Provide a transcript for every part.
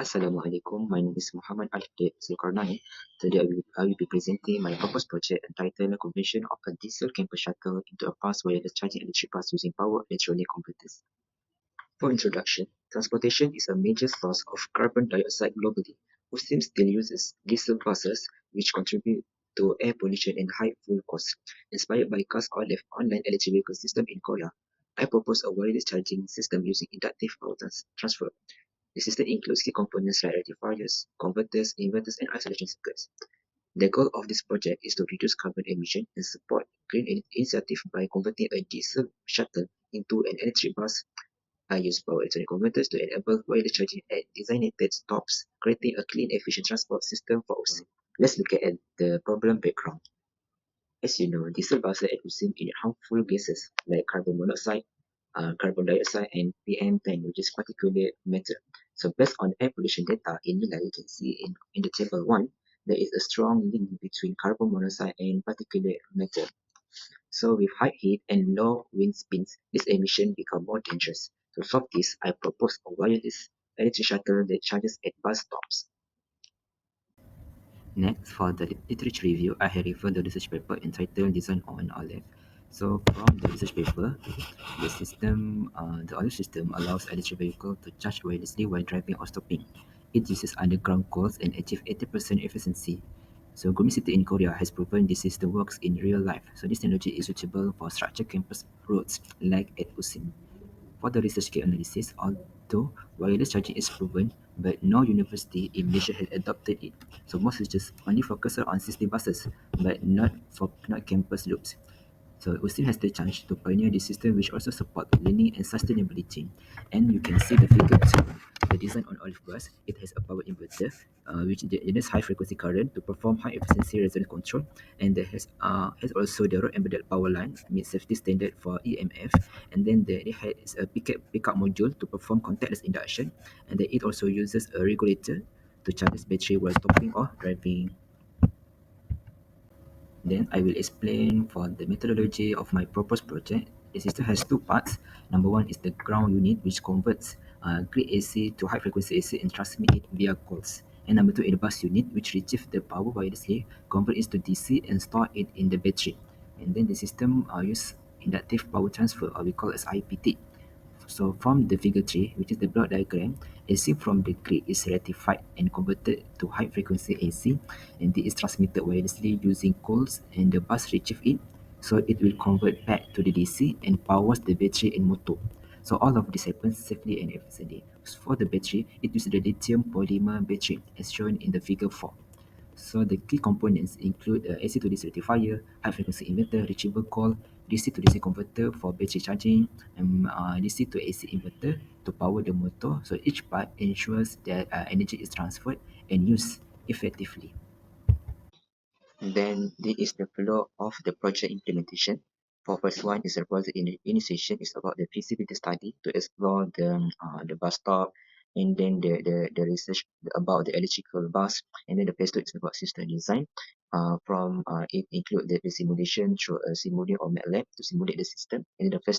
Assalamualaikum. My name is Muhammad Alif Zulkarnain. Today I will be presenting my proposed project entitled Conversion of a Diesel Campus Shuttle into a fast wireless charging electric bus using power electronic converters. For introduction, transportation is a major source of carbon dioxide globally. Muslim still uses diesel buses, which contribute to air pollution and high fuel costs. Inspired by Car's Alif online electric vehicle system in Korea, I propose a wireless charging system using inductive power transfer. The system includes key components like rectifiers, converters, inverters, and isolation circuits. The goal of this project is to reduce carbon emission and support green initiative by converting a diesel shuttle into an electric bus. I use power electronic converters to enable wireless charging at designated stops, creating a clean, efficient transport system for us. Let's look at the problem background. As you know, diesel buses emit harmful gases like carbon monoxide, carbon dioxide, and PM10, which is particulate matter. So based on air pollution data in Mila, you can see in the table 1, there is a strong link between carbon monoxide and particulate matter. So with high heat and low wind speeds, this emission become more dangerous. To solve this, I propose a wireless electric shuttle that charges at bus stops. Next, for the literature review, I have referred the research paper entitled Design on Alif. So from the research paper, the Alif system allows electric vehicle to charge wirelessly while driving or stopping. It uses underground coils and achieves 80% efficiency. So Gumi City in Korea has proven this system works in real life. So this technology is suitable for structured campus roads like at Usim. For the research case analysis, although wireless charging is proven, but no university in Malaysia has adopted it. So most researchers only focus on city buses, but not campus loops. So USIM has the chance to pioneer this system which also support learning and sustainability. And you can see the figure 2, the design on Alif bus. It has a power inverter which generates high frequency current to perform high efficiency resonance control, and there has also the road embedded power line meets safety standard for EMF, and then it has a pickup module to perform contactless induction, and then it also uses a regulator to charge its battery while stopping or driving. Then I will explain for the methodology of my proposed project. The system has two parts. Number one is the ground unit, which converts grid AC to high frequency AC and transmit it via coils. And number two is the bus unit, which retrieves the power wirelessly, convert it to DC and store it in the battery. And then the system use inductive power transfer, or we call it as IPT. So from the figure 3, which is the block diagram, AC from the grid is rectified and converted to high frequency AC, and it is transmitted wirelessly using coils, and the bus retrieves it, so it will convert back to the DC and powers the battery and motor. So all of this happens safely and efficiently. For the battery, it uses the lithium polymer battery as shown in the figure 4. So the key components include a AC to DC rectifier, high frequency inverter, retrieval coil, DC to DC converter for battery charging, and DC to AC inverter to power the motor. So each part ensures that energy is transferred and used effectively. Then this is the flow of the project implementation. For first one is the project initiation is about the feasibility study to explore the bus stop, and then the research about the electrical bus, and then the phase two is about system design. From it include the simulation through a simulator or MATLAB to simulate the system. And then the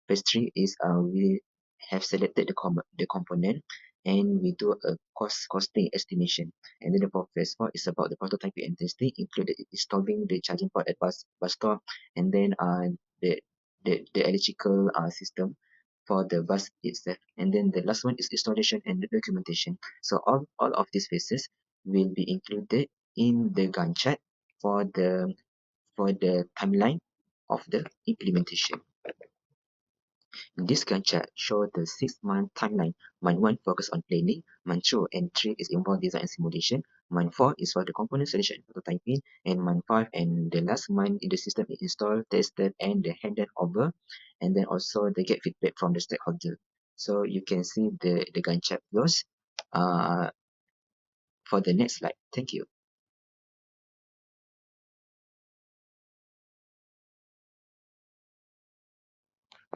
phase three is we have selected the component, and we do a costing estimation. And then the phase 4 is about the prototyping and testing, included installing the charging port at bus stop, and then the the electrical system for the bus itself. And then the last one is installation and documentation. So all of these phases will be included in the Gantt chart for the timeline of the implementation. This Gantt chart shows the 6-month timeline. Month 1 focus on planning, month 2 and 3 is involved design and simulation, month 4 is for the component selection and prototyping, and month 5 and the last month in the system is installed, tested, and the handed over, and then also they get feedback from the stakeholder. So you can see the Gantt chart flows for the next slide. Thank you.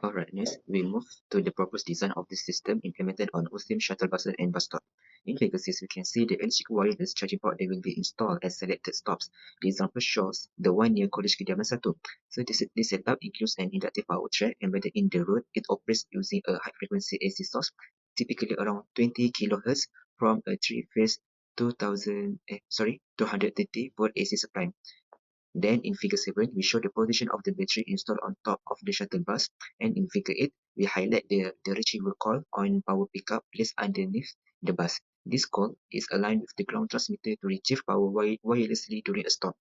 Alright, next we move to the proposed design of the system implemented on Muslim shuttle buses and bus stop. In figure 6, we can see the electric wireless charging port that will be installed at selected stops. The example shows the one near College Kediaman 1. So this setup includes an inductive power track embedded in the road. It operates using a high frequency AC source, typically around 20 kHz from a three-phase 230-volt AC supply. Then in figure 7, we show the position of the battery installed on top of the shuttle bus. And in figure 8, we highlight the retrieval coil on power pickup placed underneath the bus. This coil is aligned with the ground transmitter to retrieve power wirelessly during a storm.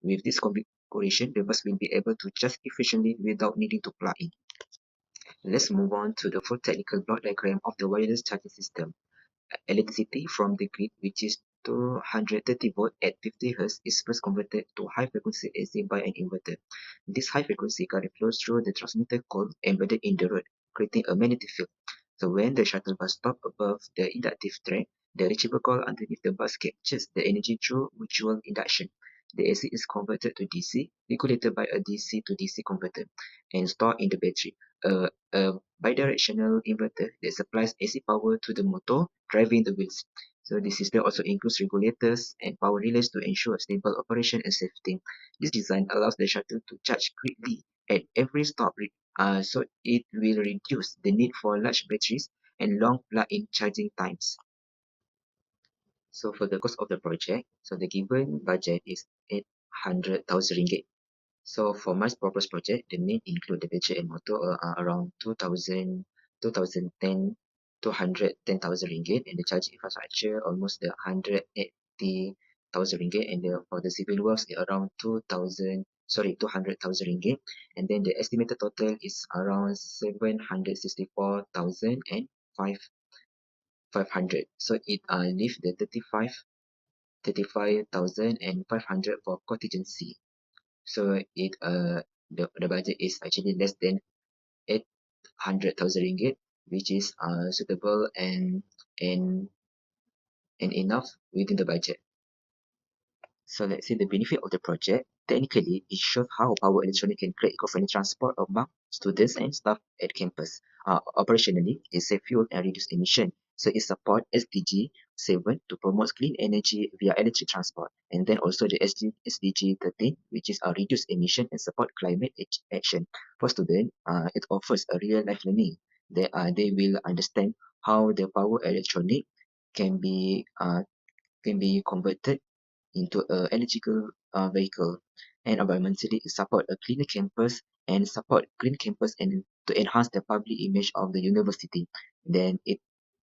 With this configuration, the bus will be able to charge efficiently without needing to plug in. Let's move on to the full technical block diagram of the wireless charging system. Electricity from the grid, which is 230 volt at 50 Hz, is first converted to high frequency AC by an inverter. This high frequency current flows through the transmitter coil embedded in the rod, creating a magnetic field. So when the shuttle bus stops above the inductive track, the reachable coil underneath the bus captures the energy through mutual induction. The AC is converted to DC, regulated by a DC to DC converter, and stored in the battery. A bidirectional inverter that supplies AC power to the motor driving the wheels. So the system also includes regulators and power relays to ensure stable operation and safety. This design allows the shuttle to charge quickly at every stop, so it will reduce the need for large batteries and long plug-in charging times. So for the cost of the project, so the given budget is 800,000 ringgit. So for my proposed project, the main include the battery and motor around 210,000 ringgit, and the charging infrastructure almost the 180,000 ringgit, and for the civil works around 200,000 ringgit, and then the estimated total is around 764,000 and 500. So it leave the 35,500 for contingency. So the budget is actually less than 800,000 ringgit, which is suitable and enough within the budget. So let's see the benefit of the project. Technically, it shows how power electronic can create eco-friendly transport among students and staff at campus. Operationally, it saves fuel and reduce emission. So it supports SDG 7 to promote clean energy via electric transport. And then also the SDG 13, which is reduce emission and support climate action. For students, it offers a real-life learning. They will understand how the power electronic can be converted into a electrical vehicle, and environmentally it support a cleaner campus and support green campus and to enhance the public image of the university. Then it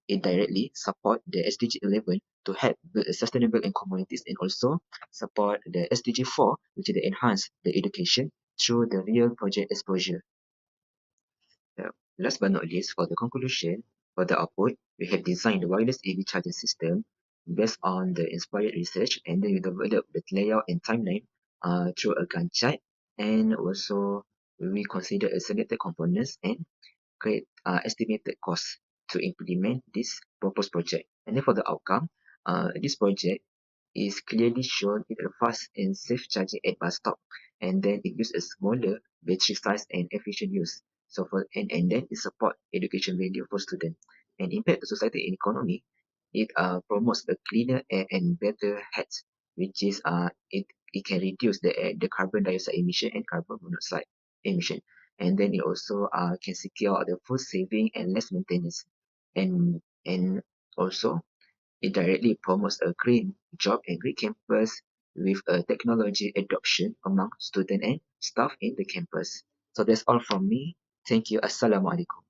directly support the SDG 11 to help build a sustainable and communities, and also support the SDG 4, which is to enhance the education through the real project exposure. Last but not least, for the conclusion, for the output, we have designed the wireless AV charging system based on the inspired research, and then we developed the layout and timeline through a Gantt chart, and also we consider a selected components and create estimated cost to implement this proposed project. And then for the outcome, this project is clearly shown in a fast and safe charging at bus stop, and then it uses a smaller battery size and efficient use. So and then it support education value for students and impact the society and economy. It promotes a cleaner air and better health, which is it can reduce the carbon dioxide emission and carbon monoxide emission, and then it also can secure the food saving and less maintenance, and also it directly promotes a green job and green campus with a technology adoption among students and staff in the campus. So that's all from me. Thank you. Assalamualaikum.